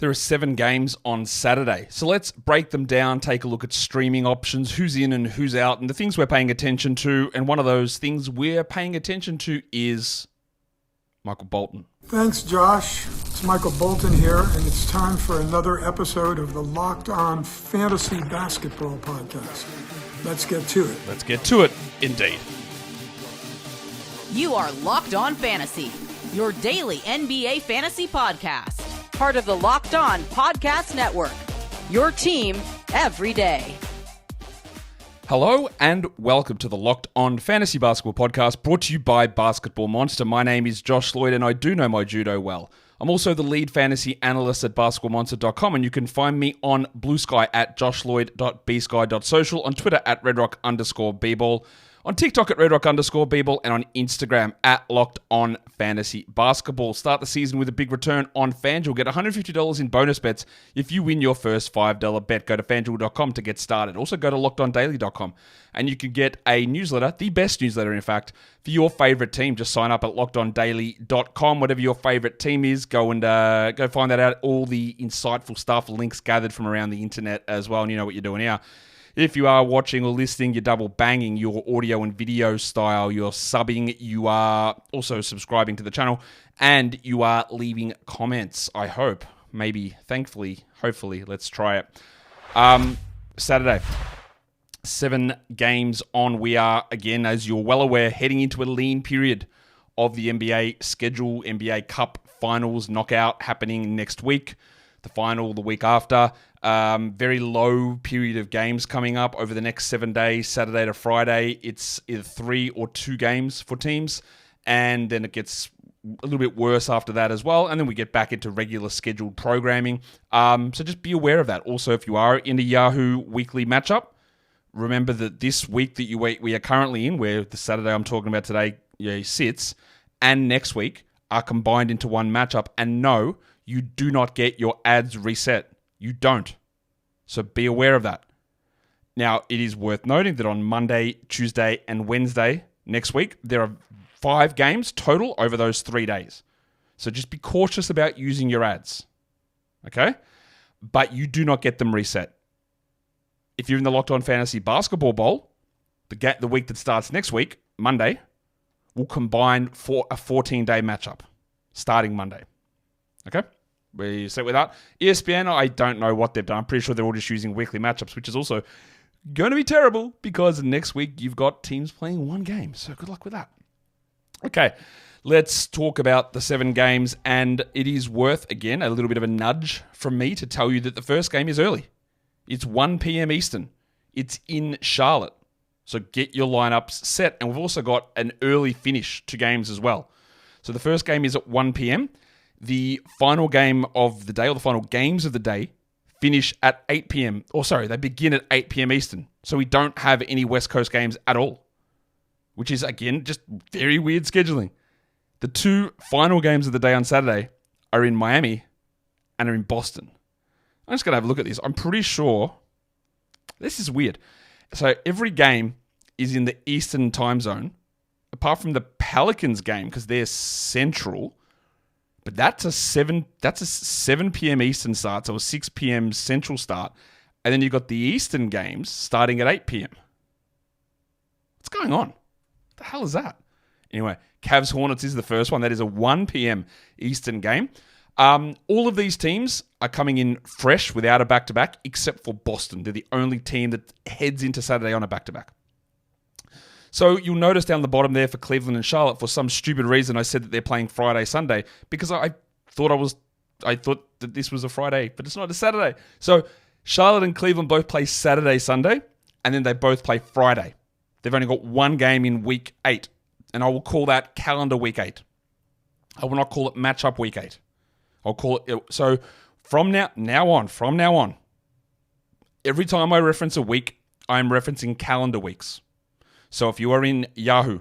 There are 7 games on Saturday. So let's break them down, take a look at streaming options, who's in and who's out, and the things we're paying attention to. And one of those things we're paying attention to is Michael Bolton. Thanks, Josh. It's Michael Bolton here, and it's time for another episode of the Locked On Fantasy Basketball Podcast. Let's get to it. Let's get to it, indeed. You are Locked On Fantasy, your daily NBA fantasy podcast. Part of the Locked On Podcast Network, your team every day. Hello and welcome to the Locked On Fantasy Basketball Podcast, brought to you by Basketball Monster. My name is Josh Lloyd and I do know my judo well. I'm also the lead fantasy analyst at basketballmonster.com, and you can find me on Blue Sky at joshlloyd.bsky.social, on Twitter at redrock_bball, on TikTok at redrock_bball, and on Instagram at Locked On Fantasy Basketball. Start the season with a big return on FanDuel. Get $150 in bonus bets if you win your first $5 bet. Go to FanDuel.com to get started. Also go to LockedOnDaily.com and you can get a newsletter, the best newsletter in fact, for your favorite team. Just sign up at LockedOnDaily.com. Whatever your favorite team is, go find that out. All the insightful stuff, links gathered from around the internet as well, and you know what you're doing here. If you are watching or listening, you're double banging your audio and video style, you're subbing, you are also subscribing to the channel, and you are leaving comments, I hope. Maybe, thankfully, hopefully. Let's try it. Saturday, 7 games on. We are, again, as you're well aware, heading into a lean period of the NBA schedule. NBA Cup Finals knockout happening next week. The final the week after. Very low period of games coming up over the next 7 days, Saturday to Friday. It's either 3 or 2 games for teams, and then it gets a little bit worse after that as well, and then we get back into regular scheduled programming. So just be aware of that. Also, if you are in the Yahoo weekly matchup, remember that this week that we are currently in, where the Saturday I'm talking about today sits, and next week are combined into one matchup, and no, you do not get your ads reset. You don't. So be aware of that. Now, it is worth noting that on Monday, Tuesday, and Wednesday next week, there are 5 games total over those 3 days. So just be cautious about using your ads. Okay? But you do not get them reset. If you're in the Locked On Fantasy Basketball Bowl, the week that starts next week, Monday, will combine for a 14-day matchup starting Monday. Okay? We set with that. ESPN, I don't know what they've done. I'm pretty sure they're all just using weekly matchups, which is also going to be terrible because next week you've got teams playing 1 game. So good luck with that. Okay, let's talk about the 7 games. And it is worth, again, a little bit of a nudge from me to tell you that the first game is early. It's 1 p.m. Eastern. It's in Charlotte. So get your lineups set. And we've also got an early finish to games as well. So the first game is at 1 p.m. The final game of the day, or the final games of the day, finish at 8 p.m. They begin at 8 p.m. Eastern. So we don't have any West Coast games at all, which is, again, just very weird scheduling. The 2 final games of the day on Saturday are in Miami and are in Boston. I'm just going to have a look at this. I'm pretty sure this is weird. So every game is in the Eastern time zone, apart from the Pelicans game, because they're central. But that's a 7 p.m. Eastern start, so a 6 p.m. Central start. And then you've got the Eastern games starting at 8 p.m. What's going on? What the hell is that? Anyway, Cavs Hornets is the first one. That is a 1 p.m. Eastern game. All of these teams are coming in fresh without a back-to-back, except for Boston. They're the only team that heads into Saturday on a back-to-back. So you'll notice down the bottom there for Cleveland and Charlotte, for some stupid reason, I said that they're playing Friday, Sunday, because I thought that this was a Friday, but it's not a Saturday. So Charlotte and Cleveland both play Saturday, Sunday, and then they both play Friday. They've only got 1 game in week 8, and I will call that calendar week 8. I will not call it matchup week 8. I'll call it, so from now on, every time I reference a week, I'm referencing calendar weeks. So if you are in Yahoo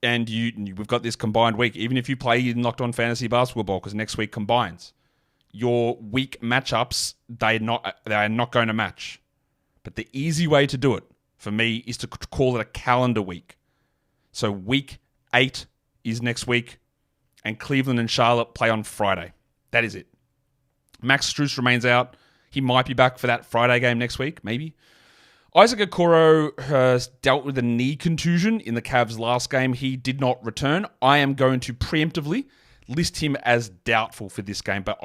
and we've got this combined week, even if you play in Locked On Fantasy Basketball Bowl, because next week combines, your week matchups, they are not going to match. But the easy way to do it, for me, is to call it a calendar week. So week 8 is next week, and Cleveland and Charlotte play on Friday. That is it. Max Strus remains out. He might be back for that Friday game next week, maybe. Isaac Okoro has dealt with a knee contusion in the Cavs' last game. He did not return. I am going to preemptively list him as doubtful for this game, but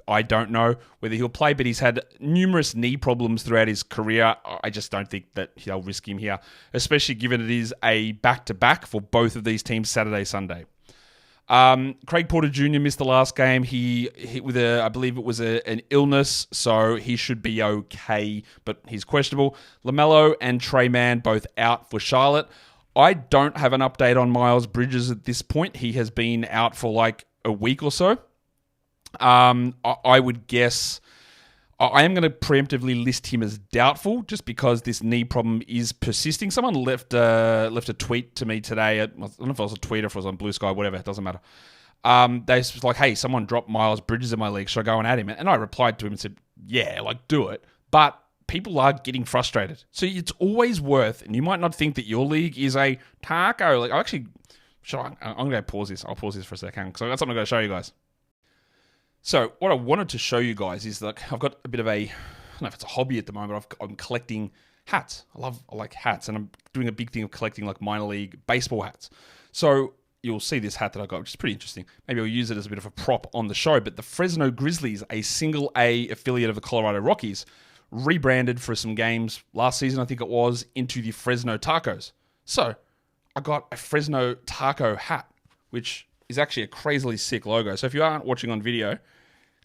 I don't know whether he'll play, but he's had numerous knee problems throughout his career. I just don't think that they'll risk him here, especially given it is a back-to-back for both of these teams, Saturday, Sunday. Craig Porter Jr. missed the last game. He hit with I believe it was an illness, so he should be okay, but he's questionable. LaMelo and Trey Mann both out for Charlotte. I don't have an update on Miles Bridges at this point. He has been out for like a week or so. I would guess I am going to preemptively list him as doubtful just because this knee problem is persisting. Someone left a tweet to me today. I don't know if it was a tweet or if it was on Blue Sky, whatever. It doesn't matter. They was like, hey, someone dropped Miles Bridges in my league. Should I go and add him? And I replied to him and said, yeah, like do it. But people are getting frustrated. So it's always worth, and you might not think that your league is a taco. Like, I'm going to pause this. I'll pause this for a second because I've got something I'm going to show you guys. So what I wanted to show you guys is that I've got a bit of I don't know if it's a hobby at the moment, but I'm collecting hats. I like hats, and I'm doing a big thing of collecting like minor league baseball hats. So you'll see this hat that I got, which is pretty interesting. Maybe I'll use it as a bit of a prop on the show, but the Fresno Grizzlies, a single A affiliate of the Colorado Rockies, rebranded for some games last season, I think it was, into the Fresno Tacos. So I got a Fresno Taco hat, which is actually a crazily sick logo. So if you aren't watching on video,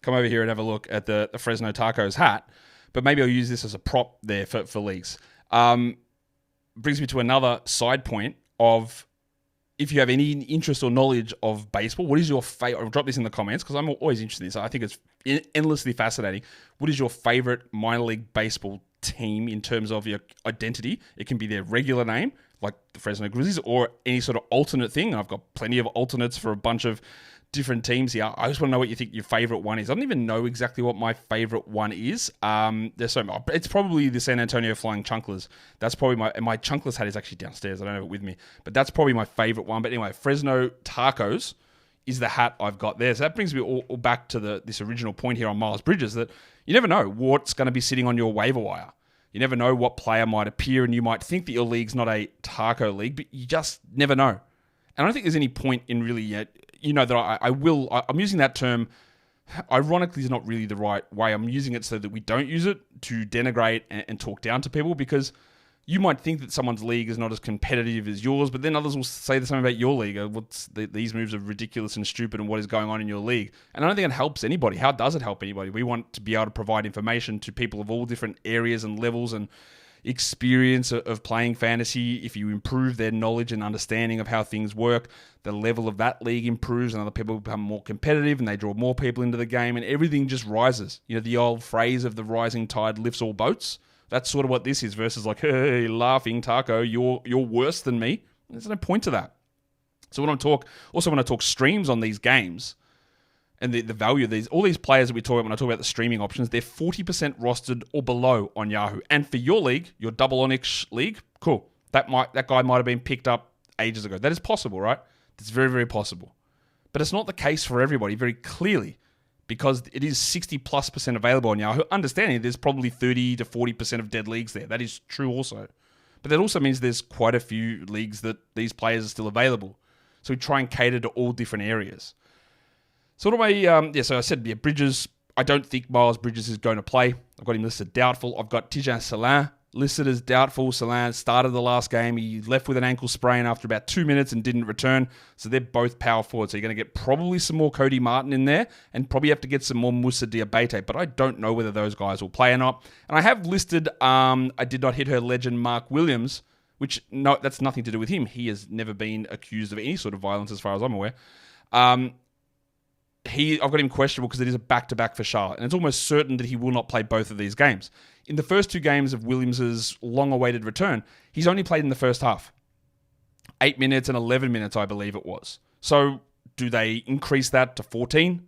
come over here and have a look at the Fresno Tacos hat. But maybe I'll use this as a prop there for leagues. Brings me to another side point of if you have any interest or knowledge of baseball, what is your favorite? I'll drop this in the comments because I'm always interested in this. I think it's endlessly fascinating. What is your favorite minor league baseball team in terms of your identity? It can be their regular name, like the Fresno Grizzlies, or any sort of alternate thing. I've got plenty of alternates for a bunch of different teams here. I just want to know what you think your favorite one is. I don't even know exactly what my favorite one is. There's so much. It's probably the San Antonio Flying Chunklers. That's probably my Chunklers hat is actually downstairs. I don't have it with me, but that's probably my favorite one. But anyway, Fresno Tacos is the hat I've got there. So that brings me all back to this original point here on Miles Bridges, that you never know what's going to be sitting on your waiver wire. You never know what player might appear, and you might think that your league's not a taco league, but you just never know. And I don't think there's any point in really yet. You know that I'm using that term, ironically, is not really the right way. I'm using it so that we don't use it to denigrate and talk down to people, because you might think that someone's league is not as competitive as yours, but then others will say the same about your league. These moves are ridiculous and stupid, and what is going on in your league? And I don't think it helps anybody. How does it help anybody? We want to be able to provide information to people of all different areas and levels and experience of playing fantasy. If you improve their knowledge and understanding of how things work, the level of that league improves and other people become more competitive and they draw more people into the game and everything just rises. You know, the old phrase of the rising tide lifts all boats. That's sort of what this is versus like, hey, laughing taco, you're worse than me. There's no point to that. So when I talk streams on these games, and the value of all these players that we talk about when I talk about the streaming options, they're 40% rostered or below on Yahoo. And for your league, your double Onyx league, cool. That guy might have been picked up ages ago. That is possible, right? That's very, very possible. But it's not the case for everybody, very clearly, because it is 60+% available on Yahoo. Understanding there's probably 30 to 40% of dead leagues there. That is true also. But that also means there's quite a few leagues that these players are still available. So we try and cater to all different areas. So what am I, so I said, Bridges, I don't think Miles Bridges is going to play. I've got him listed doubtful. I've got Tijan Salin listed as doubtful. Salin started the last game. He left with an ankle sprain after about 2 minutes and didn't return. So they're both power forward. So you're going to get probably some more Cody Martin in there and probably have to get some more Moussa Diabate. But I don't know whether those guys will play or not. And I have listed, I did not hit her legend, Mark Williams, which, no, that's nothing to do with him. He has never been accused of any sort of violence as far as I'm aware. I've got him questionable because it is a back-to-back for Charlotte, and it's almost certain that he will not play both of these games. In the first two games of Williams' long-awaited return, he's only played in the first half. 8 minutes and 11 minutes, I believe it was. So do they increase that to 14?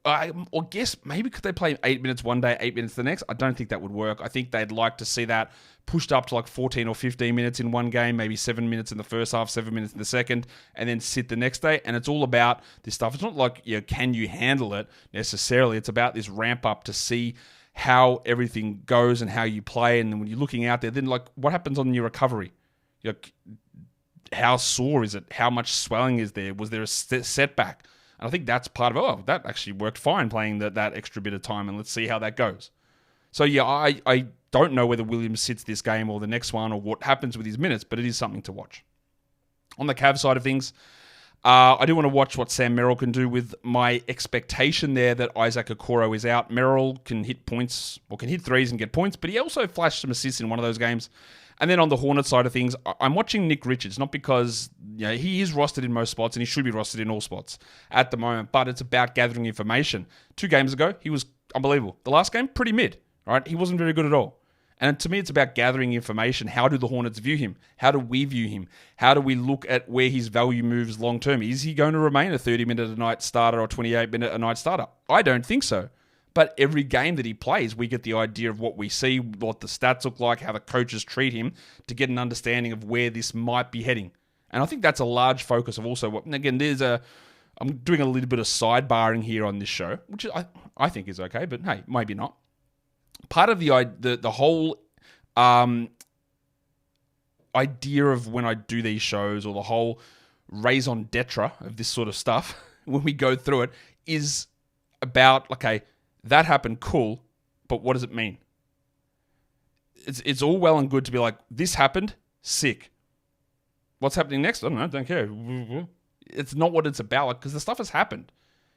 I guess maybe could they play 8 minutes one day, 8 minutes the next? I don't think that would work. I think they'd like to see that pushed up to like 14 or 15 minutes in one game, maybe 7 minutes in the first half, 7 minutes in the second, and then sit the next day. And it's all about this stuff. It's not like, can you handle it necessarily? It's about this ramp up to see how everything goes and how you play. And then when you're looking out there, then like what happens on your recovery? How sore is it? How much swelling is there? Was there a setback? And I think that's part of that actually worked fine playing that extra bit of time, and let's see how that goes. So yeah, I don't know whether Williams sits this game or the next one or what happens with his minutes, but it is something to watch. On the Cavs side of things, I do want to watch what Sam Merrill can do with my expectation there that Isaac Okoro is out. Merrill can hit points, or can hit threes and get points, but he also flashed some assists in one of those games. And then on the Hornets side of things, I'm watching Nick Richards, not because he is rostered in most spots and he should be rostered in all spots at the moment, but it's about gathering information. 2 games ago, he was unbelievable. The last game, pretty mid, right? He wasn't very good at all. And to me, it's about gathering information. How do the Hornets view him? How do we view him? How do we look at where his value moves long term? Is he going to remain a 30-minute-a-night starter or 28-minute-a-night starter? I don't think so. But every game that he plays, we get the idea of what we see, what the stats look like, how the coaches treat him, to get an understanding of where this might be heading. And I think that's a large focus of also what, and again, I'm doing a little bit of sidebarring here on this show, which I think is okay, but hey, maybe not. Part of the whole idea of when I do these shows, or the whole raison d'etre of this sort of stuff, when we go through it, is about, okay, that happened, cool, but what does it mean? It's all well and good to be like, this happened, sick. What's happening next? I don't know, don't care. It's not what it's about, because the stuff has happened.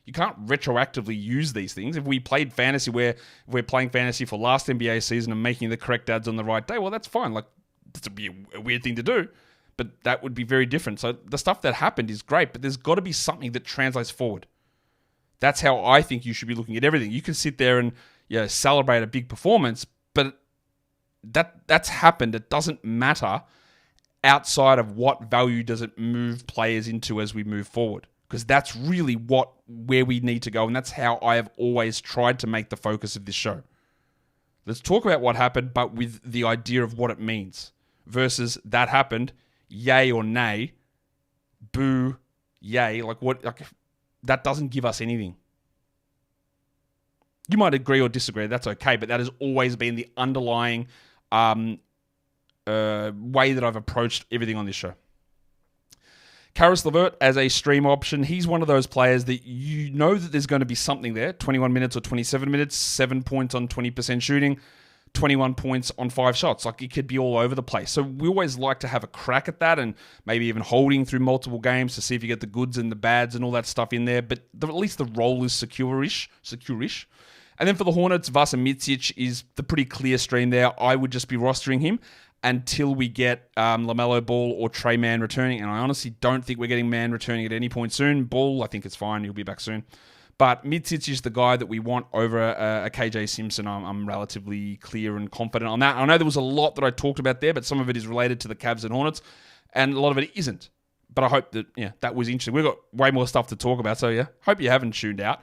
You can't retroactively use these things. If we played fantasy where we're playing fantasy for last NBA season and making the correct adds on the right day, well, that's fine. Like, this would be a weird thing to do, but that would be very different. So the stuff that happened is great, but there's got to be something that translates forward. That's how I think you should be looking at everything. You can sit there and celebrate a big performance, but that's happened. It doesn't matter outside of what value does it move players into as we move forward, because that's really where we need to go, and that's how I have always tried to make the focus of this show. Let's talk about what happened, but with the idea of what it means versus that happened, yay or nay, boo, yay, that doesn't give us anything. You might agree or disagree, that's okay, but that has always been the underlying way that I've approached everything on this show. Karis LeVert as a stream option, he's one of those players that you know that there's going to be something there. 21 minutes or 27 minutes, 7 points on 20% shooting, 21 points on 5 shots. Like, it could be all over the place. So we always like to have a crack at that, and maybe even holding through multiple games to see if you get the goods and the bads and all that stuff in there. But at least the role is secure-ish. And then for the Hornets, Vasa Micic is the pretty clear stream there. I would just be rostering him until we get LaMelo Ball or Trey Mann returning. And I honestly don't think we're getting Mann returning at any point soon. Ball, I think it's fine. He'll be back soon. But Micic is the guy that we want over a KJ Simpson. I'm relatively clear and confident on that. I know there was a lot that I talked about there, but some of it is related to the Cavs and Hornets, and a lot of it isn't. But I hope that that was interesting. We've got way more stuff to talk about, so hope you haven't tuned out.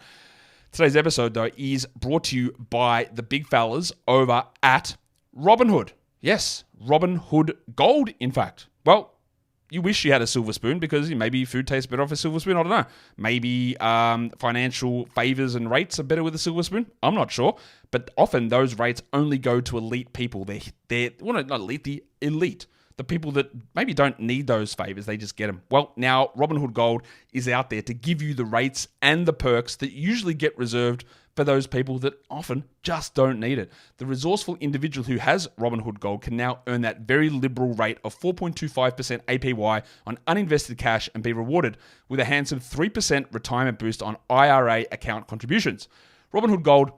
Today's episode, though, is brought to you by the big fellas over at Robinhood. Yes, Robinhood Gold, in fact. Well, you wish you had a silver spoon because maybe food tastes better off a silver spoon. I don't know. Maybe financial favors and rates are better with a silver spoon. I'm not sure. But often those rates only go to elite people. They're not elite, the elite. The people that maybe don't need those favors, they just get them. Well, now Robinhood Gold is out there to give you the rates and the perks that usually get reserved for those people that often just don't need it. The resourceful individual who has Robinhood Gold can now earn that very liberal rate of 4.25% APY on uninvested cash and be rewarded with a handsome 3% retirement boost on IRA account contributions. Robinhood Gold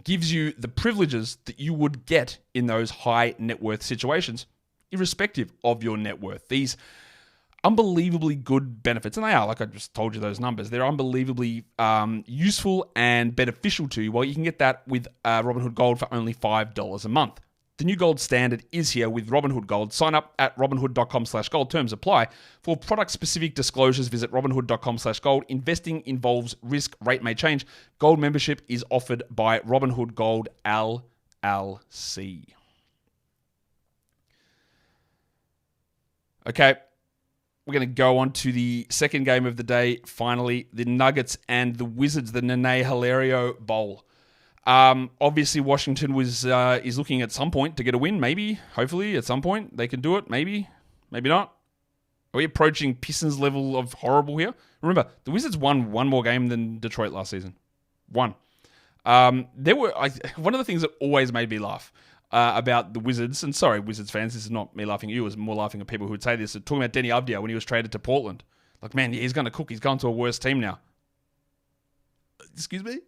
gives you the privileges that you would get in those high net worth situations, irrespective of your net worth. These unbelievably good benefits, and they are, like I just told you those numbers, they're unbelievably useful and beneficial to you. Well, you can get that with Robinhood Gold for only $5 a month. The new gold standard is here with Robinhood Gold. Sign up at robinhood.com/gold. Terms apply. For product-specific disclosures, visit robinhood.com/gold. Investing involves risk. Rate may change. Gold membership is offered by Robinhood Gold LLC. Okay, we're going to go on to the second game of the day, finally. The Nuggets and the Wizards, the Nene Hilario Bowl. Obviously, Washington is looking at some point to get a win. Maybe, hopefully, at some point they can do it. Maybe not. Are we approaching Pistons level of horrible here? Remember, the Wizards won one more game than Detroit last season. One of the things that always made me laugh about the Wizards, and sorry, Wizards fans, this is not me laughing at you, it was more laughing at people who would say this, talking about Denny Avdia when he was traded to Portland. Like, man, he's going to cook. He's going to a worse team now. Excuse me?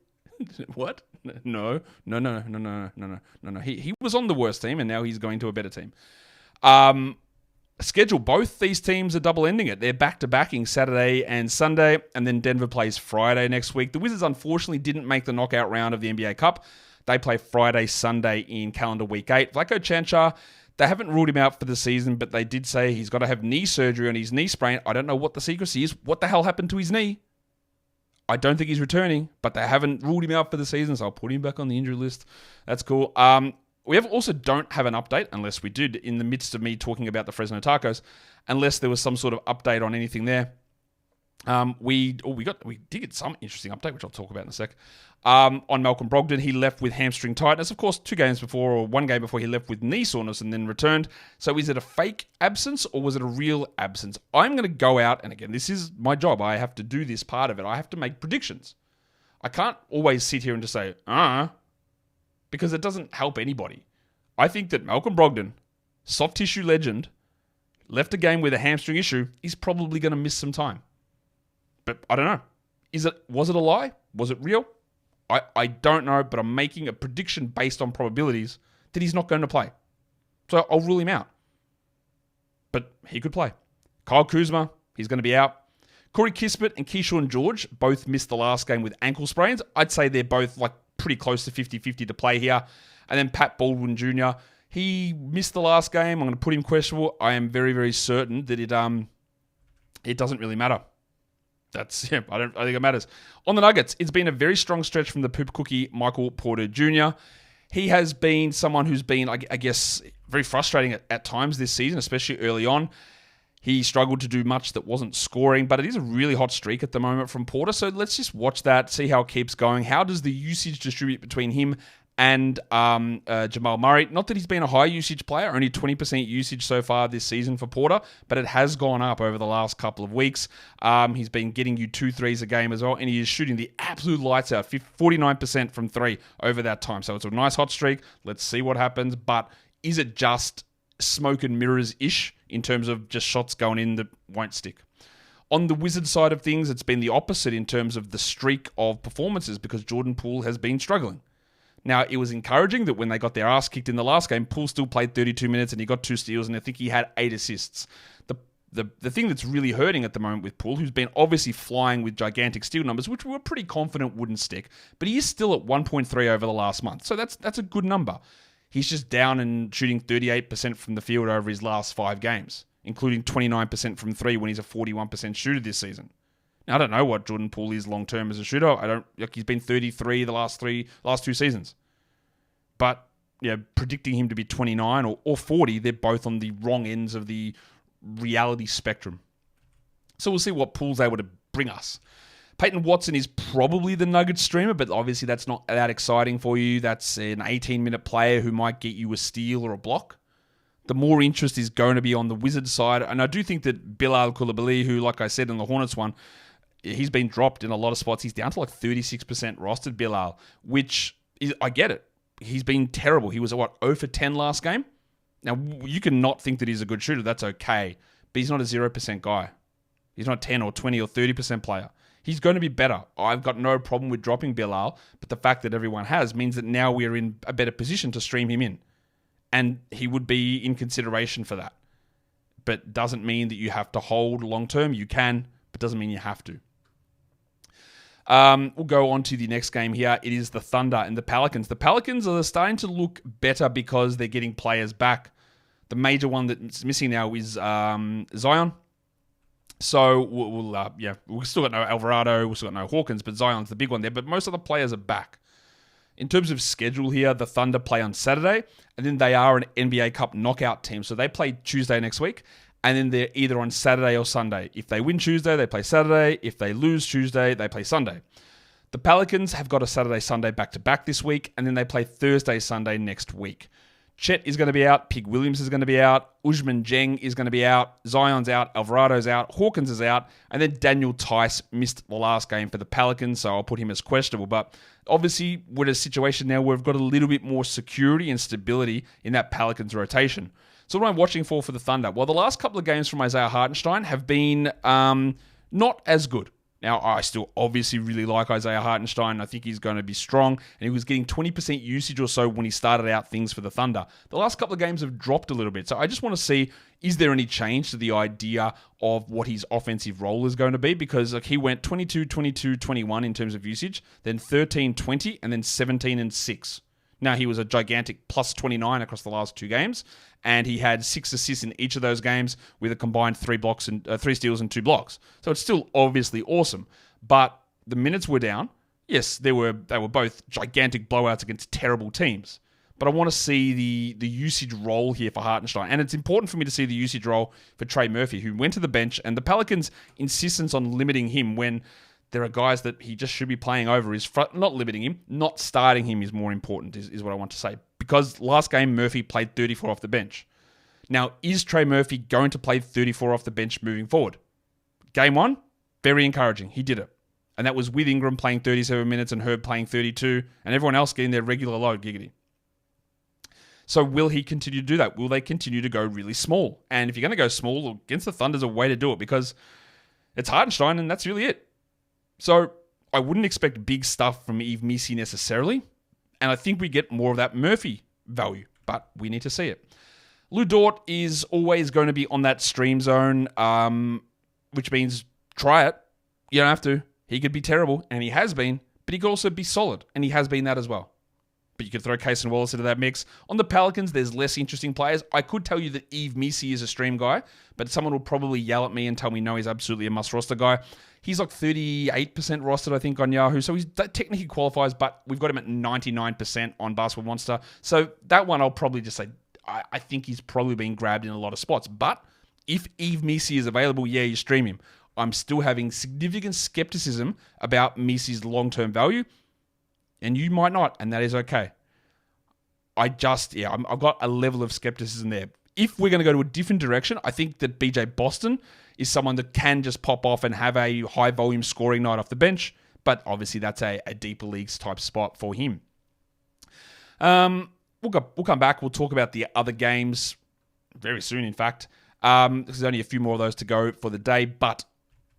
What? No. He was on the worst team, and now he's going to a better team. Schedule, both these teams are double-ending it. They're back-to-backing Saturday and Sunday, and then Denver plays Friday next week. The Wizards, unfortunately, didn't make the knockout round of the NBA Cup. They play Friday, Sunday in calendar week 8. Vlatko Cancar, they haven't ruled him out for the season, but they did say he's got to have knee surgery on his knee sprain. I don't know what the secrecy is. What the hell happened to his knee? I don't think he's returning, but they haven't ruled him out for the season, so I'll put him back on the injury list. That's cool. We also don't have an update, unless we did, in the midst of me talking about the Fresno Tacos, unless there was some sort of update on anything there. We did get some interesting update, which I'll talk about in a sec. On Malcolm Brogdon, he left with hamstring tightness. Of course, 2 games before, or 1 game before, he left with knee soreness and then returned. So is it a fake absence or was it a real absence? I'm going to go out, and again, this is my job. I have to do this part of it. I have to make predictions. I can't always sit here and just say, because it doesn't help anybody. I think that Malcolm Brogdon, soft tissue legend, left a game with a hamstring issue, is probably going to miss some time. But I don't know. Was it a lie? Was it real? I don't know, but I'm making a prediction based on probabilities that he's not going to play. So I'll rule him out. But he could play. Kyle Kuzma, he's going to be out. Corey Kispert and Keyshawn George both missed the last game with ankle sprains. I'd say they're both pretty close to 50-50 to play here. And then Pat Baldwin Jr., he missed the last game. I'm going to put him questionable. I am very, very certain that it doesn't really matter. I think it matters. On the Nuggets, it's been a very strong stretch from the poop cookie Michael Porter Jr. He has been someone who's been, I guess, very frustrating at times this season, especially early on. He struggled to do much that wasn't scoring, but it is a really hot streak at the moment from Porter. So let's just watch that, see how it keeps going. How does the usage distribute between him and Jamal Murray? Not that he's been a high usage player, only 20% usage so far this season for Porter, but it has gone up over the last couple of weeks. He's been getting you 2 threes a game as well, and he is shooting the absolute lights out, 49% from 3 over that time. So it's a nice hot streak. Let's see what happens, but is it just smoke and mirrors-ish in terms of just shots going in that won't stick? On the Wizards side of things, it's been the opposite in terms of the streak of performances because Jordan Poole has been struggling. Now, it was encouraging that when they got their ass kicked in the last game, Poole still played 32 minutes and he got 2 steals, and I think he had 8 assists. The thing that's really hurting at the moment with Poole, who's been obviously flying with gigantic steal numbers, which we were pretty confident wouldn't stick, but he is still at 1.3 over the last month. So that's a good number. He's just down and shooting 38% from the field over his last 5 games, including 29% from 3 when he's a 41% shooter this season. Now, I don't know what Jordan Poole is long-term as a shooter. He's been 33 the last 2 seasons. But, predicting him to be 29 or 40, they're both on the wrong ends of the reality spectrum. So we'll see what Poole's able to bring us. Peyton Watson is probably the Nuggets streamer, but obviously that's not that exciting for you. That's an 18-minute player who might get you a steal or a block. The more interest is going to be on the Wizards side. And I do think that Bilal Coulibaly, who, like I said in the Hornets one, he's been dropped in a lot of spots. He's down to 36% rostered, Bilal, which is, I get it. He's been terrible. He was, 0 for 10 last game? Now, you can not think that he's a good shooter. That's okay. But he's not a 0% guy. He's not a 10 or 20 or 30% player. He's going to be better. I've got no problem with dropping Bilal, but the fact that everyone has means that now we're in a better position to stream him in. And he would be in consideration for that. But doesn't mean that you have to hold long-term. You can, but doesn't mean you have to. We'll go on to the next game here. It is the Thunder and the Pelicans. The Pelicans are starting to look better because they're getting players back. The major one that's missing now is Zion. So we've still got no Alvarado, we've still got no Hawkins, but Zion's the big one there. But most of the players are back. In terms of schedule here, the Thunder play on Saturday, and then they are an NBA Cup knockout team. So they play Tuesday next week, and then they're either on Saturday or Sunday. If they win Tuesday, they play Saturday. If they lose Tuesday, they play Sunday. The Pelicans have got a Saturday-Sunday back-to-back this week, and then they play Thursday-Sunday next week. Chet is going to be out. Pig Williams is going to be out. Usman Jeng is going to be out. Zion's out. Alvarado's out. Hawkins is out. And then Daniel Tice missed the last game for the Pelicans, so I'll put him as questionable. But obviously, we're in a situation now where we've got a little bit more security and stability in that Pelicans rotation. So what am I watching for the Thunder? Well, the last couple of games from Isaiah Hartenstein have been not as good. Now, I still obviously really like Isaiah Hartenstein. I think he's going to be strong. And he was getting 20% usage or so when he started out things for the Thunder. The last couple of games have dropped a little bit. So I just want to see, is there any change to the idea of what his offensive role is going to be? Because he went 22, 22, 21 in terms of usage, then 13, 20, and then 17 and 6. Now, he was a gigantic plus 29 across the last two games, and he had 6 assists in each of those games with a combined 3 steals and 2 blocks. So it's still obviously awesome. But the minutes were down. Yes, they were both gigantic blowouts against terrible teams. But I want to see the usage role here for Hartenstein. And it's important for me to see the usage role for Trey Murphy, who went to the bench, and the Pelicans' insistence on limiting him when there are guys that he just should be playing over is not limiting him, not starting him is more important, is what I want to say. Because last game, Murphy played 34 off the bench. Now, is Trey Murphy going to play 34 off the bench moving forward? Game 1, very encouraging. He did it. And that was with Ingram playing 37 minutes and Herb playing 32, and everyone else getting their regular load, giggity. So will he continue to do that? Will they continue to go really small? And if you're going to go small, against the Thunder's a way to do it because it's Hartenstein and that's really it. So I wouldn't expect big stuff from Yves Missi necessarily. And I think we get more of that Murphy value, but we need to see it. Lou Dort is always going to be on that stream zone, which means try it. You don't have to. He could be terrible, and he has been, but he could also be solid, and he has been that as well. But you could throw Case and Wallace into that mix. On the Pelicans, there's less interesting players. I could tell you that Yves Missi is a stream guy, but someone will probably yell at me and tell me, no, he's absolutely a must-roster guy. He's like 38% rostered, I think, on Yahoo. So that technically qualifies, but we've got him at 99% on Basketball Monster. So that one, I'll probably just say, I think he's probably being grabbed in a lot of spots. But if Yves Missi is available, yeah, you stream him. I'm still having significant skepticism about Missi's long-term value, and you might not, and that is okay. I've got a level of skepticism there. If we're going to go to a different direction, I think that BJ Boston is someone that can just pop off and have a high-volume scoring night off the bench, but obviously that's a deeper leagues type spot for him. We'll come back. We'll talk about the other games very soon, in fact. There's only a few more of those to go for the day, but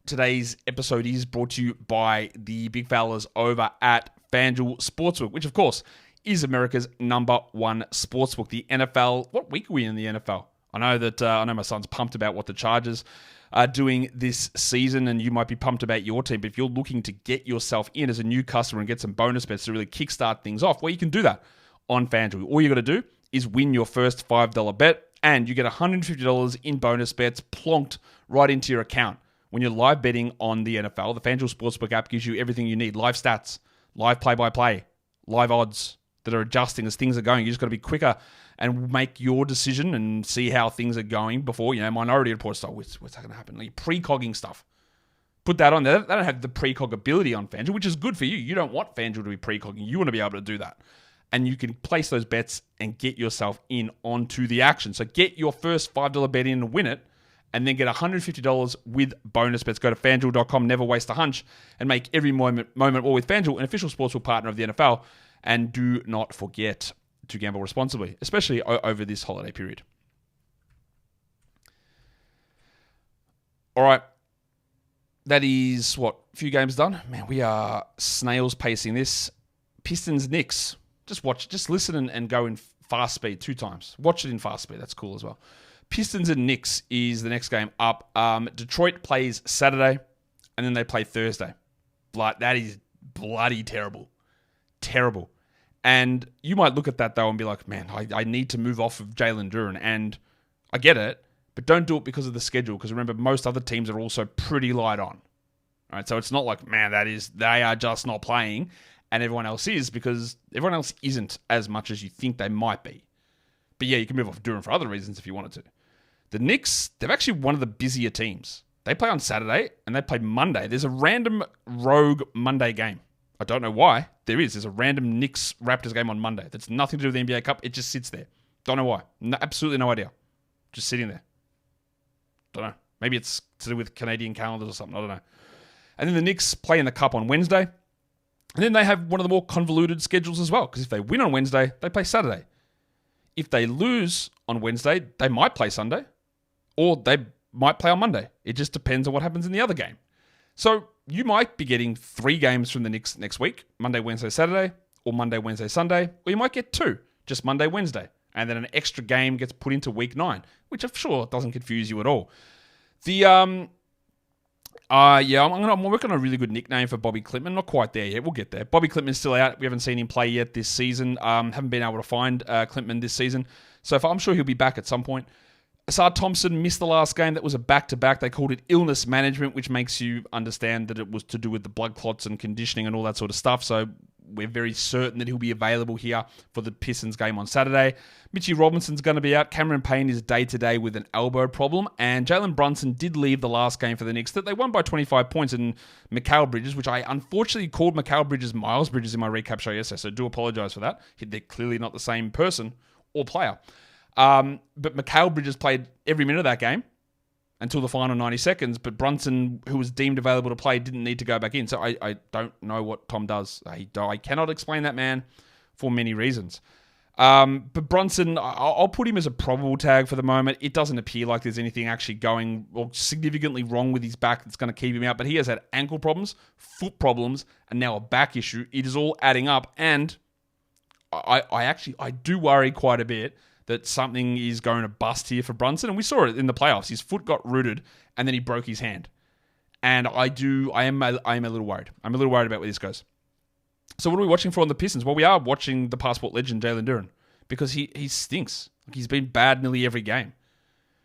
today's episode is brought to you by the big fellas over at FanDuel Sportsbook, which, of course, is America's number one sportsbook. The NFL, what week are we in the NFL? I know my son's pumped about what the Chargers are doing this season, and you might be pumped about your team, but if you're looking to get yourself in as a new customer and get some bonus bets to really kickstart things off, well, you can do that on FanDuel. All you got to do is win your first $5 bet, and you get $150 in bonus bets plonked right into your account. When you're live betting on the NFL, the FanDuel Sportsbook app gives you everything you need. Live stats, live play-by-play, live odds that are adjusting as things are going. You just got to be quicker and make your decision and see how things are going before, Minority Report stuff. What's that going to happen? Like pre-cogging stuff. Put that on there. They don't have the pre-cog ability on FanDuel, which is good for you. You don't want FanDuel to be pre-cogging. You want to be able to do that. And you can place those bets and get yourself in onto the action. So get your first $5 bet in and win it, and then get $150 with bonus bets. Go to FanDuel.com, never waste a hunch, and make every moment more with FanDuel, an official sportsbook partner of the NFL. And do not forget to gamble responsibly, especially over this holiday period. All right. That is, a few games done? Man, we are snails pacing this. Pistons, Knicks. Just listen and go in fast speed 2 times. Watch it in fast speed. That's cool as well. Pistons and Knicks is the next game up. Detroit plays Saturday, and then they play Thursday. that is bloody terrible. Terrible. And you might look at that, though, and be like, man, I need to move off of Jalen Duren. And I get it, but don't do it because of the schedule. Because remember, most other teams are also pretty light on. All right, so it's not like, man, they are just not playing, and everyone else is, because everyone else isn't as much as you think they might be. But yeah, you can move off Duren for other reasons if you wanted to. The Knicks, they're actually one of the busier teams. They play on Saturday, and they play Monday. There's a random rogue Monday game. I don't know why. There's a random Knicks-Raptors game on Monday. That's nothing to do with the NBA Cup. It just sits there. Don't know why. Absolutely no idea. Just sitting there. Don't know. Maybe it's to do with Canadian calendars or something. I don't know. And then the Knicks play in the Cup on Wednesday. And then they have one of the more convoluted schedules as well. Because if they win on Wednesday, they play Saturday. If they lose on Wednesday, they might play Sunday. Or they might play on Monday. It just depends on what happens in the other game. So you might be getting 3 games from the Knicks next week. Monday, Wednesday, Saturday. Or Monday, Wednesday, Sunday. Or you might get 2. Just Monday, Wednesday. And then an extra game gets put into week 9. Which I'm sure doesn't confuse you at all. I'm working on a really good nickname for Bobby Klintman. Not quite there yet. We'll get there. Bobby Klintman's still out. We haven't seen him play yet this season. Haven't been able to find Klintman this season. So I'm sure he'll be back at some point. Asad Thompson missed the last game. That was a back-to-back. They called it illness management, which makes you understand that it was to do with the blood clots and conditioning and all that sort of stuff. So we're very certain that he'll be available here for the Pistons game on Saturday. Mitchie Robinson's going to be out. Cameron Payne is day-to-day with an elbow problem. And Jalen Brunson did leave the last game for the Knicks. That they won by 25 points. And Mikal Bridges, which I unfortunately called Mikal Bridges Miles Bridges in my recap show yesterday, so I do apologize for that. They're clearly not the same person or player. But Mikal Bridges played every minute of that game until the final 90 seconds. But Brunson, who was deemed available to play, didn't need to go back in. So I don't know what Tom does. I cannot explain that man for many reasons. But Brunson, I'll put him as a probable tag for the moment. It doesn't appear like there's anything actually going or significantly wrong with his back that's going to keep him out. But he has had ankle problems, foot problems, and now a back issue. It is all adding up. And I do worry quite a bit that something is going to bust here for Brunson. And we saw it in the playoffs. His foot got rooted and then he broke his hand. And I am a little worried. I'm a little worried about where this goes. So what are we watching for on the Pistons? Well, we are watching the passport legend, Jalen Duren, because he stinks. He's been bad nearly every game.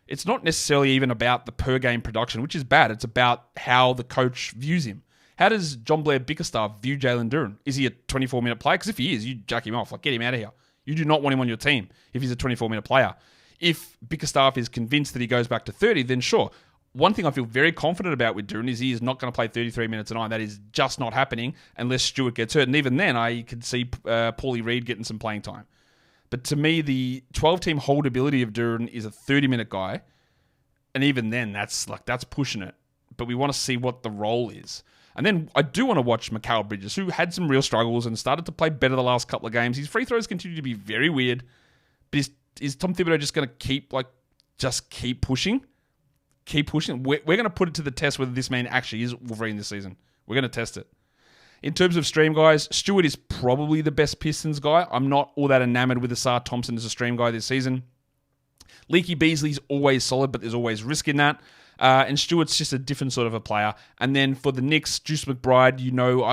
It's not necessarily even about the per-game production, which is bad. It's about how the coach views him. How does John Blair Bickerstaff view Jalen Duren? Is he a 24-minute player? Because if he is, you jack him off. Get him out of here. You do not want him on your team if he's a 24-minute player. If Bickerstaff is convinced that he goes back to 30, then sure. One thing I feel very confident about with Duren is he is not going to play 33 minutes a night. That is just not happening unless Stewart gets hurt. And even then, I could see Paulie Reed getting some playing time. But to me, the 12-team holdability of Duren is a 30-minute guy. And even then, that's pushing it. But we want to see what the role is. And then I do want to watch Mikal Bridges, who had some real struggles and started to play better the last couple of games. His free throws continue to be very weird. But is Tom Thibodeau just going to keep pushing? Keep pushing? We're going to put it to the test whether this man actually is Wolverine this season. We're going to test it. In terms of stream guys, Stewart is probably the best Pistons guy. I'm not all that enamored with Asar Thompson as a stream guy this season. Leaky Beasley's always solid, but there's always risk in that. And Stewart's just a different sort of a player. And then for the Knicks, Juice McBride,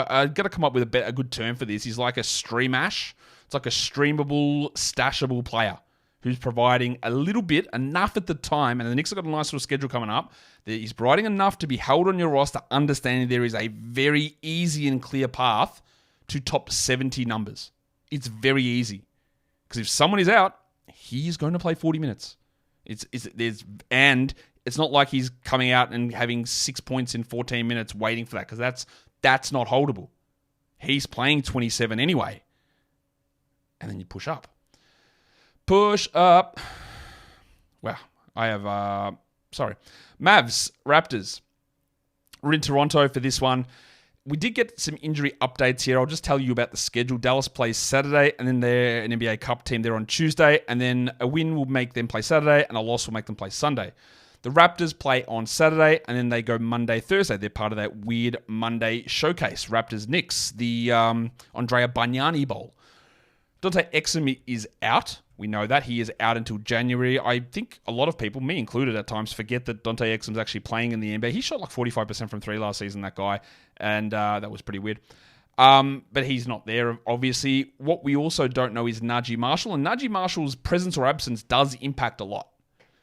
I've got to come up with a good term for this. He's like a stream-ash. It's like a streamable, stashable player who's providing a little bit, enough at the time, and the Knicks have got a nice little schedule coming up, that he's providing enough to be held on your roster, understanding there is a very easy and clear path to top 70 numbers. It's very easy. Because if someone is out, he's going to play 40 minutes. And it's not like he's coming out and having 6 points in 14 minutes waiting for that, because that's not holdable. He's playing 27 anyway. And then you push up. Push up. Wow. I have, Mavs, Raptors. We're in Toronto for this one. We did get some injury updates here. I'll just tell you about the schedule. Dallas plays Saturday, and then they're an NBA Cup team. They're on Tuesday, and then a win will make them play Saturday, and a loss will make them play Sunday. The Raptors play on Saturday, and then they go Monday, Thursday. They're part of that weird Monday showcase. Raptors, Knicks, the Andrea Bargnani Bowl. Dante Exum is out. We know that. He is out until January. I think a lot of people, me included at times, forget that Dante Exum's actually playing in the NBA. He shot like 45% from three last season, that guy. and that was pretty weird. But he's not there, obviously. What we also don't know is Najee Marshall, and Najee Marshall's presence or absence does impact a lot.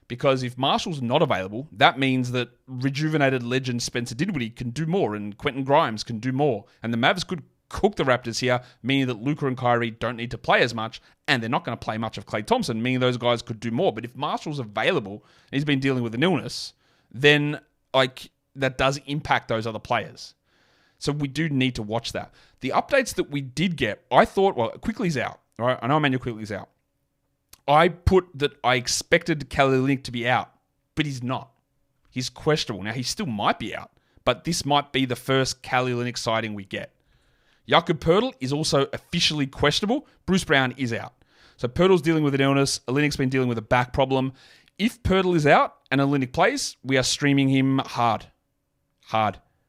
Because if Marshall's not available, that means that rejuvenated legend Spencer Dinwiddie can do more, and Quentin Grimes can do more. And the Mavs could cook the Raptors here, meaning that Luka and Kyrie don't need to play as much, and they're not going to play much of Klay Thompson, meaning those guys could do more. But if Marshall's available, and he's been dealing with an illness, then that does impact those other players. So we do need to watch that. The updates that we did get, I thought, Quickly's out. Right? I know Emmanuel Quickly's out. I put that I expected Kelly Olynyk to be out, but he's not. He's questionable. Now, he still might be out, but this might be the first Kelly Olynyk sighting we get. Jakob Poeltl is also officially questionable. Bruce Brown is out. So Poeltl's dealing with an illness. Olynyk's been dealing with a back problem. If Poeltl is out and Olynyk plays, we are streaming him hard.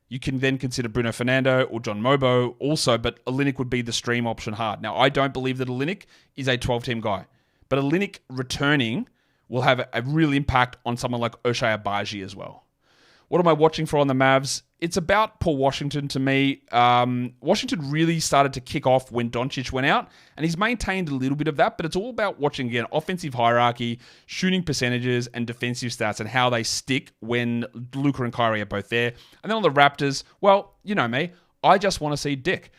You can then consider Bruno Fernando or John Mobo also, but Olynyk would be the stream option hard. Now, I don't believe that Olynyk is a 12-team guy. But Olynyk returning will have a real impact on someone like Ochai Agbaji as well. What am I watching for on the Mavs? It's about Paul Washington to me. Washington really started to kick off when Doncic went out, and he's maintained a little bit of that, but it's all about watching, again, offensive hierarchy, shooting percentages, and defensive stats, and how they stick when Luka and Kyrie are both there. And then on the Raptors, well, you know me, I just want to see Dick.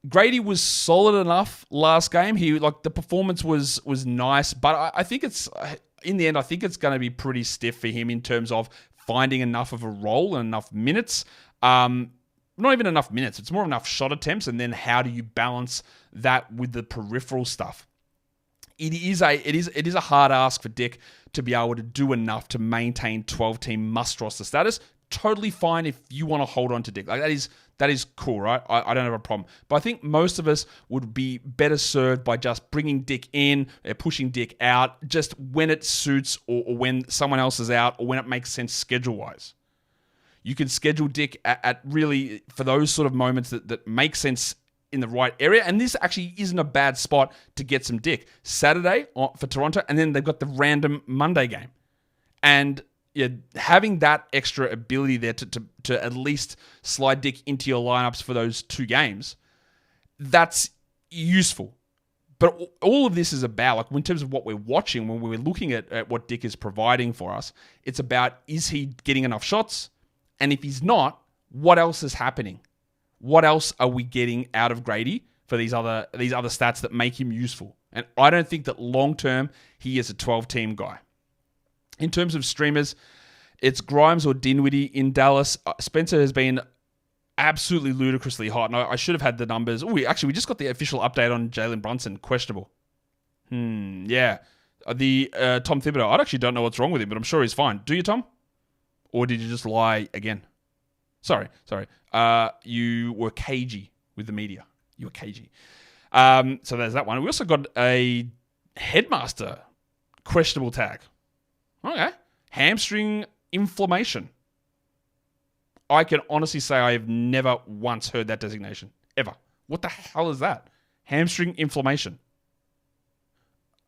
Grady was solid enough last game. The performance was nice, but I think it's in the end. I think it's going to be pretty stiff for him in terms of finding enough of a role and enough minutes. Not even enough minutes. It's more enough shot attempts, and then how do you balance that with the peripheral stuff? It is a hard ask for Dick to be able to do enough to maintain 12-team must roster status. Totally fine if you want to hold on to Dick. That is cool, right? I don't have a problem. But I think most of us would be better served by just bringing Dick in, pushing Dick out, just when it suits or when someone else is out or when it makes sense schedule-wise. You can schedule Dick at really, for those sort of moments that make sense in the right area. And this actually isn't a bad spot to get some Dick. Saturday for Toronto, and then they've got the random Monday game. And having that extra ability there to at least slide Dick into your lineups for those two games, that's useful. But all of this is about, in terms of what we're watching, when we're looking at what Dick is providing for us, it's about, is he getting enough shots? And if he's not, what else is happening? What else are we getting out of Grady for these other stats that make him useful? And I don't think that long-term, he is a 12-team guy. In terms of streamers, it's Grimes or Dinwiddie in Dallas. Spencer has been absolutely ludicrously hot. And I should have had the numbers. We just got the official update on Jalen Brunson. Questionable. Yeah. The Tom Thibodeau, I actually don't know what's wrong with him, but I'm sure he's fine. Do you, Tom? Or did you just lie again? Sorry. You were cagey with the media. You were cagey. So there's that one. We also got a headmaster questionable tag. Okay. Hamstring inflammation. I can honestly say I have never once heard that designation. Ever. What the hell is that? Hamstring inflammation.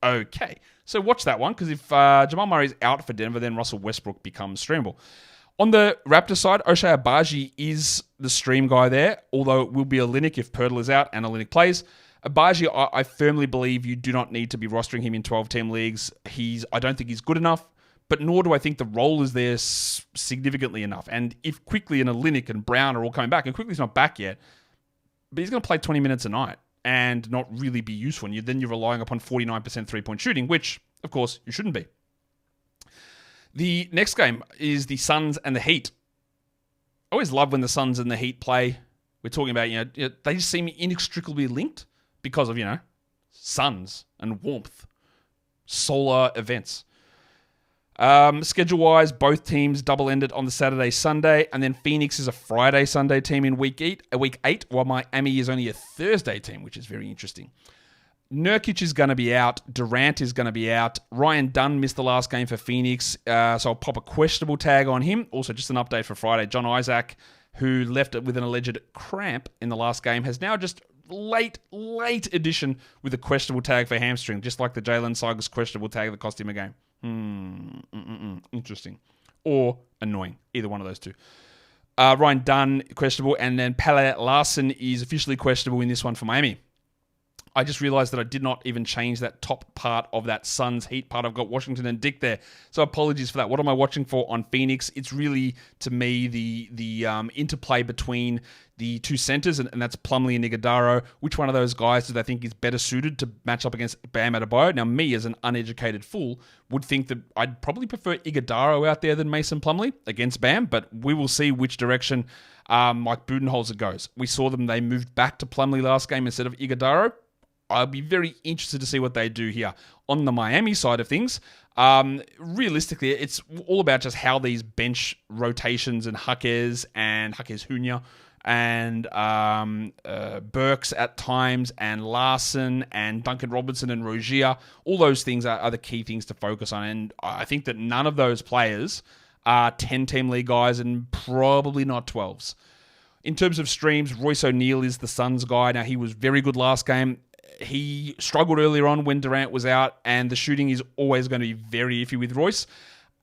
Okay. So watch that one, because if Jamal Murray's out for Denver, then Russell Westbrook becomes streamable. On the Raptors side, Ochai Agbaji is the stream guy there, although it will be Olynyk if Poeltl is out and Olynyk plays. Agbaji, I firmly believe you do not need to be rostering him in 12-team leagues. I don't think he's good enough. But nor do I think the role is there significantly enough. And if Quickly and Olynyk and Brown are all coming back, and Quickly's not back yet, but he's going to play 20 minutes a night and not really be useful. And then you're relying upon 49% three-point shooting, which, of course, you shouldn't be. The next game is the Suns and the Heat. I always love when the Suns and the Heat play. We're talking about, they just seem inextricably linked because of, suns and warmth, solar events. Schedule-wise, both teams double-ended on the Saturday, Sunday, and then Phoenix is a Friday, Sunday team in week 8, while Miami is only a Thursday team, which is very interesting. Nurkic is going to be out. Durant is going to be out. Ryan Dunn missed the last game for Phoenix, so I'll pop a questionable tag on him. Also, just an update for Friday. John Isaac, who left it with an alleged cramp in the last game, has now just late addition with a questionable tag for hamstring, just like the Jalen Suggs questionable tag that cost him a game. Interesting. Or annoying. Either one of those two. Ryan Dunn, questionable. And then Pelle Larsson is officially questionable in this one for Miami. I just realized that I did not even change that top part of that Suns Heat part. I've got Washington and Dick there. So apologies for that. What am I watching for on Phoenix? It's really, to me, the interplay between the two centers, and that's Plumlee and Iguodala. Which one of those guys do they think is better suited to match up against Bam Adebayo? Now, me, as an uneducated fool, would think that I'd probably prefer Iguodala out there than Mason Plumlee against Bam, but we will see which direction Mike Budenholzer goes. We saw them, they moved back to Plumlee last game instead of Iguodala. I'll be very interested to see what they do here. On the Miami side of things, realistically, it's all about just how these bench rotations and Jaquez Jr. and Burks at times and Larson and Duncan Robinson and Rozier, all those things are the key things to focus on. And I think that none of those players are 10-team league guys and probably not 12s. In terms of streams, Royce O'Neal is the Suns guy. Now, he was very good last game. He struggled earlier on when Durant was out, and the shooting is always going to be very iffy with Royce.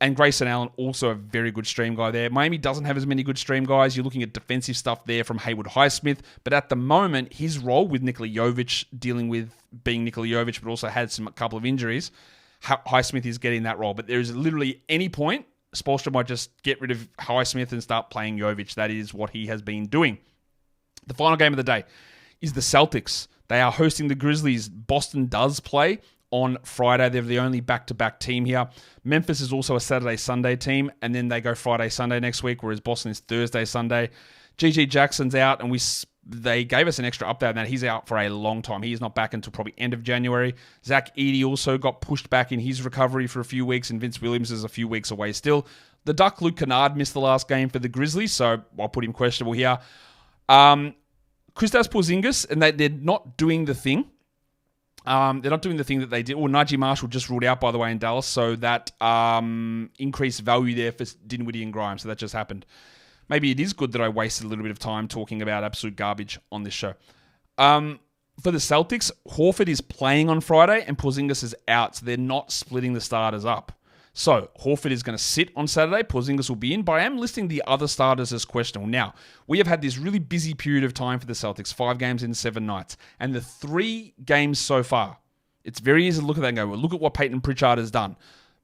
And Grayson Allen, also a very good stream guy there. Miami doesn't have as many good stream guys. You're looking at defensive stuff there from Haywood Highsmith. But at the moment, his role with Nikola Jovic, dealing with being Nikola Jovic, but also had a couple of injuries, Highsmith is getting that role. But there is literally any point, Spoelstra might just get rid of Highsmith and start playing Jovic. That is what he has been doing. The final game of the day is the Celtics. They are hosting the Grizzlies. Boston does play on Friday. They're the only back-to-back team here. Memphis is also a Saturday-Sunday team, and then they go Friday-Sunday next week, whereas Boston is Thursday-Sunday. GG Jackson's out, and they gave us an extra update on that. He's out for a long time. He is not back until probably end of January. Zach Edey also got pushed back in his recovery for a few weeks, and Vince Williams is a few weeks away still. The Duck, Luke Kennard, missed the last game for the Grizzlies, so I'll put him questionable here. Kristaps Porzingis, and they're not doing the thing. They're not doing the thing that they did. Well, Najee Marshall just ruled out, by the way, in Dallas, so that increased value there for Dinwiddie and Grimes, so that just happened. Maybe it is good that I wasted a little bit of time talking about absolute garbage on this show. For the Celtics, Horford is playing on Friday, and Porzingis is out, so they're not splitting the starters up. So, Horford is going to sit on Saturday. Porzingis will be in, but I am listing the other starters as questionable. Now, we have had this really busy period of time for the Celtics, 5 games in 7 nights. And the 3 games so far, it's very easy to look at that and go, well, look at what Peyton Pritchard has done.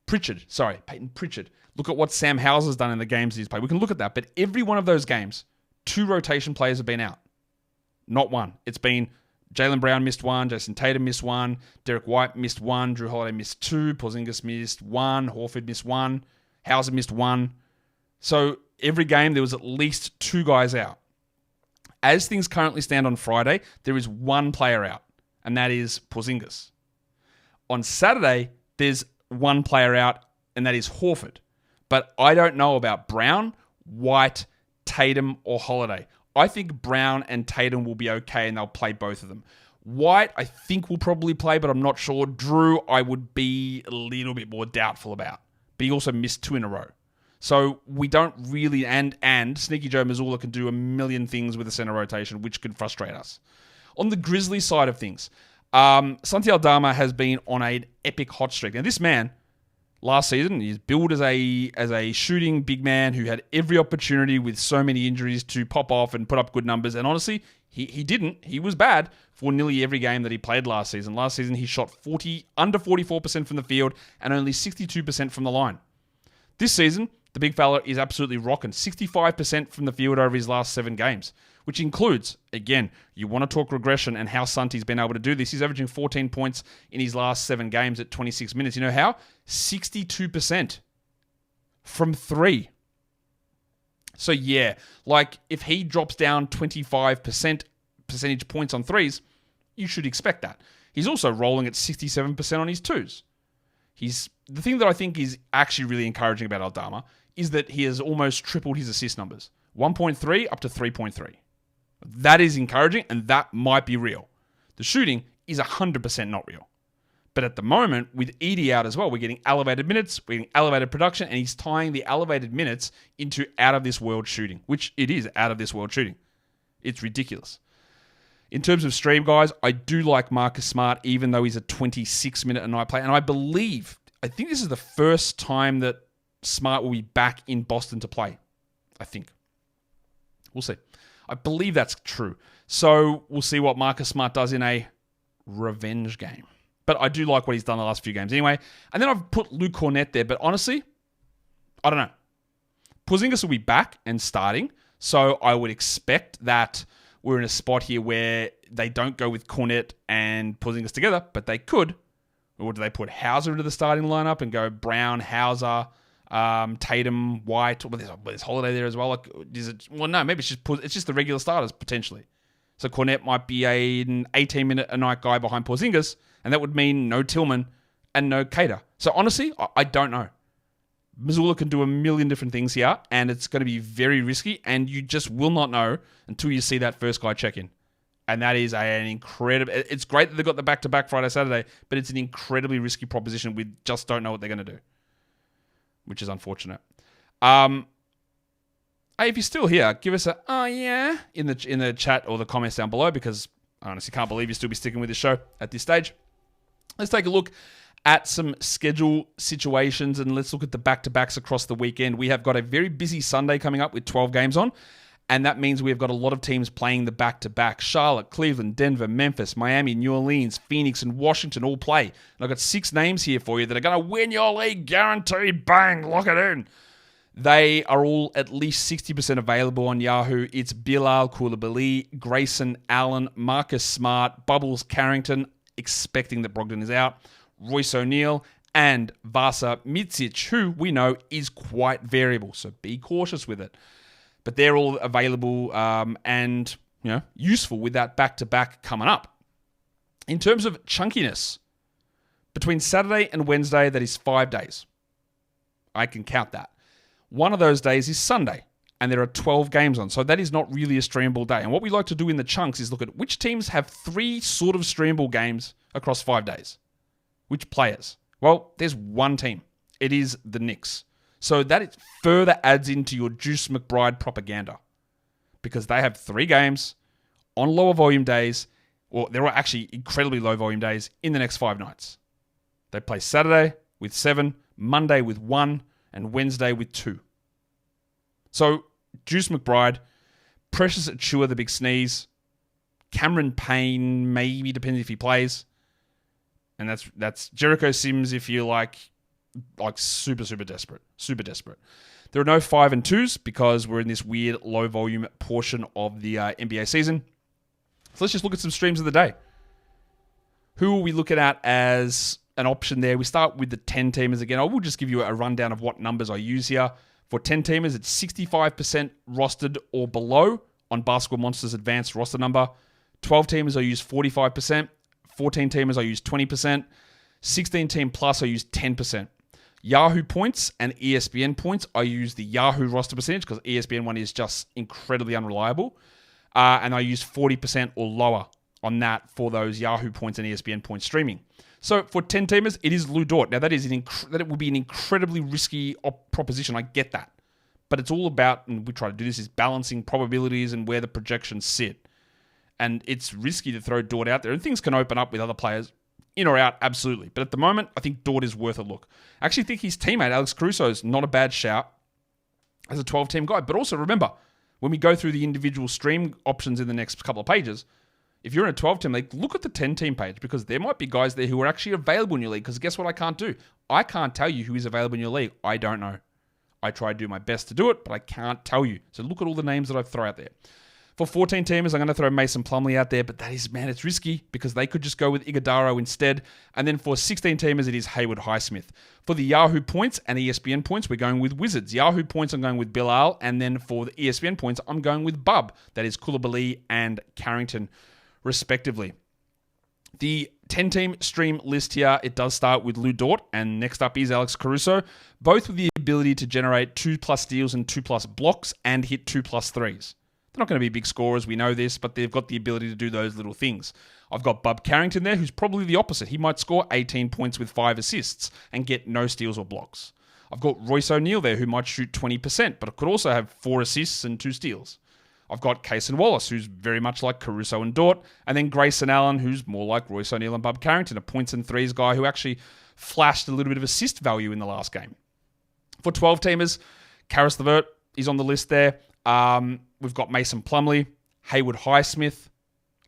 Peyton Pritchard. Look at what Sam Howell's has done in the games he's played. We can look at that, but every one of those games, 2 rotation players have been out. Not one. It's been Jaylen Brown missed 1, Jason Tatum missed 1, Derek White missed 1, Drew Holiday missed 2, Porzingis missed 1, Horford missed 1, Hauser missed 1. So every game there was at least 2 guys out. As things currently stand on Friday, there is 1 player out, and that is Porzingis. On Saturday, there's 1 player out, and that is Horford. But I don't know about Brown, White, Tatum, or Holiday. I think Brown and Tatum will be okay, and they'll play both of them. White, I think, will probably play, but I'm not sure. Drew, I would be a little bit more doubtful about. But he also missed 2 in a row. So we don't really... And Sneaky Joe Mazzulla can do a million things with a center rotation, which could frustrate us. On the Grizzlies side of things, Santi Aldama has been on an epic hot streak. Now, this man... Last season, he's billed as a shooting big man who had every opportunity with so many injuries to pop off and put up good numbers. And honestly, he didn't. He was bad for nearly every game that he played last season. Last season, he shot under 44% from the field and only 62% from the line. This season, the big fella is absolutely rocking. 65% from the field over his last 7 games, which includes, again, you want to talk regression and how Santi's been able to do this. He's averaging 14 points in his last 7 games at 26 minutes. You know how? 62% from 3. So yeah, like if he drops down 25% percentage points on 3s, you should expect that. He's also rolling at 67% on his 2s. The thing that I think is actually really encouraging about Aldama is that he has almost tripled his assist numbers. 1.3 up to 3.3. That is encouraging, and that might be real. The shooting is 100% not real. But at the moment, with Edey out as well, we're getting elevated minutes, we're getting elevated production, and he's tying the elevated minutes into out-of-this-world shooting, which it is out-of-this-world shooting. It's ridiculous. In terms of stream, guys, I do like Marcus Smart, even though he's a 26-minute-a-night player. And I think this is the first time that Smart will be back in Boston to play. I think. We'll see. I believe that's true. So we'll see what Marcus Smart does in a revenge game. But I do like what he's done the last few games anyway. And then I've put Luke Cornett there. But honestly, I don't know. Porzingis will be back and starting. So I would expect that we're in a spot here where they don't go with Cornett and Porzingis together, but they could. Or do they put Hauser into the starting lineup and go Brown, Hauser, Tatum, White? Well, there's Holiday there as well. No, maybe it's just the regular starters potentially. So Cornett might be an 18-minute a night guy behind Porzingis, and that would mean no Tillman and no Cater. So honestly, I don't know. Missoula can do a million different things here, and it's going to be very risky, and you just will not know until you see that first guy check in. And that is an incredible... It's great that they've got the back-to-back Friday, Saturday, but it's an incredibly risky proposition. We just don't know what they're going to do, which is unfortunate. Hey, if you're still here, give us a "oh yeah" in the chat or the comments down below, because I honestly can't believe you still be sticking with this show at this stage. Let's take a look at some schedule situations, and let's look at the back-to-backs across the weekend. We have got a very busy Sunday coming up with 12 games on, and that means we've got a lot of teams playing the back-to-back. Charlotte, Cleveland, Denver, Memphis, Miami, New Orleans, Phoenix, and Washington all play. And I've got 6 names here for you that are going to win your league, guaranteed. Bang, lock it in. They are all at least 60% available on Yahoo. It's Bilal Coulibaly, Grayson Allen, Marcus Smart, Bubbles Carrington, expecting that Brogdon is out, Royce O'Neal, and Vasa Micic, who we know is quite variable, so be cautious with it. But they're all available and useful with that back-to-back coming up. In terms of chunkiness, between Saturday and Wednesday, that is 5 days. I can count that. One of those days is Sunday, and there are 12 games on, so that is not really a streamable day. And what we like to do in the chunks is look at which teams have 3 sort of streamable games across 5 days. Which players? Well, there's one team. It is the Knicks. So that further adds into your Juice McBride propaganda, because they have 3 games on lower volume days, or they're actually incredibly low volume days in the next 5 nights. They play Saturday with 7, Monday with 1, and Wednesday with 2. So Juice McBride, Precious Achiuwa, the big sneeze, Cameron Payne, maybe depends if he plays, and that's Jericho Sims if you're like super desperate. There are no 5 and 2s because we're in this weird low volume portion of the NBA season. So let's just look at some streams of the day. Who are we looking at as an option there? We start with the 10-teamers again. I will just give you a rundown of what numbers I use here. For 10-teamers, it's 65% rostered or below on Basketball Monsters' advanced roster number. 12-teamers, I use 45%. 14-teamers, I use 20%. 16-team plus, I use 10%. Yahoo points and ESPN points, I use the Yahoo roster percentage because ESPN one is just incredibly unreliable. And I use 40% or lower on that for those Yahoo points and ESPN points streaming. So for 10-teamers, it is Lou Dort. Now, that it would be an incredibly risky proposition. I get that. But it's all about, and we try to do this, is balancing probabilities and where the projections sit. And it's risky to throw Dort out there. And things can open up with other players, in or out, absolutely. But at the moment, I think Dort is worth a look. I actually think his teammate, Alex Caruso, is not a bad shout as a 12-team guy. But also remember, when we go through the individual stream options in the next couple of pages, if you're in a 12-team league, look at the 10-team page, because there might be guys there who are actually available in your league. Because guess what I can't do? I can't tell you who is available in your league. I don't know. I try to do my best to do it, but I can't tell you. So look at all the names that I throw out there. For 14-teamers, I'm going to throw Mason Plumlee out there, but that is, man, it's risky because they could just go with Iguodaro instead. And then for 16-teamers, it is Haywood Highsmith. For the Yahoo points and ESPN points, we're going with Wizards. Yahoo points, I'm going with Bilal. And then for the ESPN points, I'm going with Bub. That is Coulibaly and Carrington, respectively. The 10-team stream list here, it does start with Lou Dort, and next up is Alex Caruso, both with the ability to generate 2+ steals and 2+ blocks and hit 2+ threes. They're not going to be big scorers, we know this, but they've got the ability to do those little things. I've got Bub Carrington there, who's probably the opposite. He might score 18 points with 5 assists and get no steals or blocks. I've got Royce O'Neal there, who might shoot 20%, but could also have 4 assists and 2 steals. I've got Kaysen Wallace, who's very much like Caruso and Dort, and then Grayson Allen, who's more like Royce O'Neal and Bub Carrington, a points and threes guy who actually flashed a little bit of assist value in the last game. For 12-teamers, Karis LeVert is on the list there. we've got Mason Plumlee, Haywood Highsmith,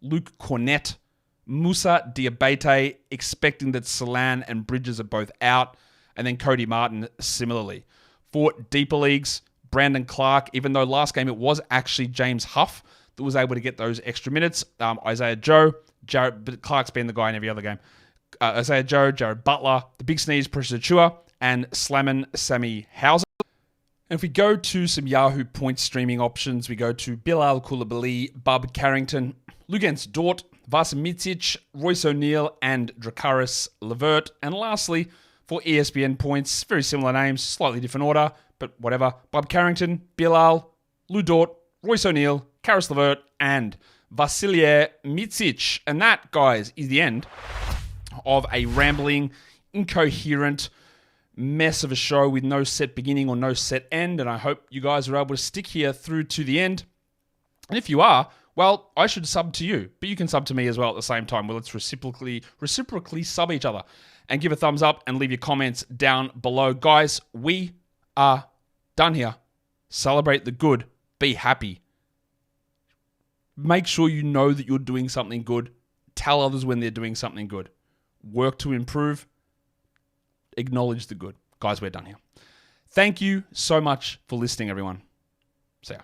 Luke Cornett, Musa Diabate, expecting that Solan and Bridges are both out, and then Cody Martin similarly. For deeper leagues, Brandon Clark, even though last game it was actually James Huff that was able to get those extra minutes. Isaiah Joe, but Clark's been the guy in every other game. Isaiah Joe, Jared Butler, the Big Sneeze, Precious Achua, and Slammin' Sammy Hauser. And if we go to some Yahoo points streaming options, we go to Bilal Coulibaly, Bub Carrington, Lugens Dort, Vasa Micic, Royce O'Neal, and Dracaris Levert. And lastly, for ESPN points, very similar names, slightly different order, but whatever. Bub Carrington, Bilal, Lou Dort, Royce O'Neal, Karis Levert, and Vasilije Micic. And that, guys, is the end of a rambling, incoherent mess of a show with no set beginning or no set end. And I hope you guys are able to stick here through to the end. And if you are, well, I should sub to you, but you can sub to me as well at the same time. Well, let's reciprocally sub each other and give a thumbs up and leave your comments down below. Guys, we are done here. Celebrate the good. Be happy. Make sure you know that you're doing something good. Tell others when they're doing something good. Work to improve. Acknowledge the good. Guys, we're done here. Thank you so much for listening, everyone. See ya.